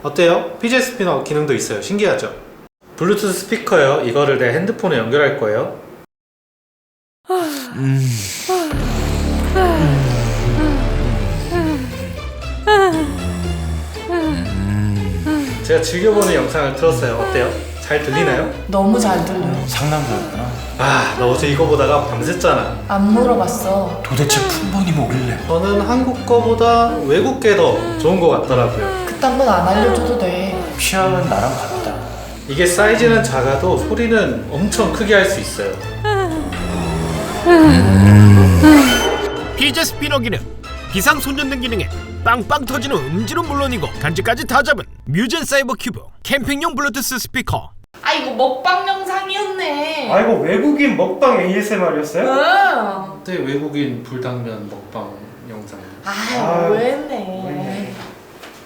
어때요? PJ 스피너 기능도 있어요. 신기하죠? 블루투스 스피커예요. 이거를 내 핸드폰에 연결할 거예요. 제가 즐겨보는 영상을 틀었어요. 어때요? 잘 들리나요? 너무 잘 들려요. 상남자였구나. 아, 너 어제 이거 보다가 밤샜잖아. 안 물어봤어. 도대체 품번이 뭐길래? 저는 한국 거보다 외국 게 더 좋은 것 같더라고요. 그딴 건 안 알려줘도 돼. 취향은 나랑 같다. 이게 사이즈는 작아도 소리는 엄청 크게 할 수 있어요. PJ 스피너 기능, 비상손전등 기능에 빵빵 터지는 음질은 물론이고 간지까지 다 잡은 뮤젠 사이버 큐브 캠핑용 블루투스 스피커. 아이고 먹방 영상이었네. 아 이거 외국인 먹방 ASMR이었어요? 응. 그때 외국인 불당면 먹방 영상. 아, 오해했네.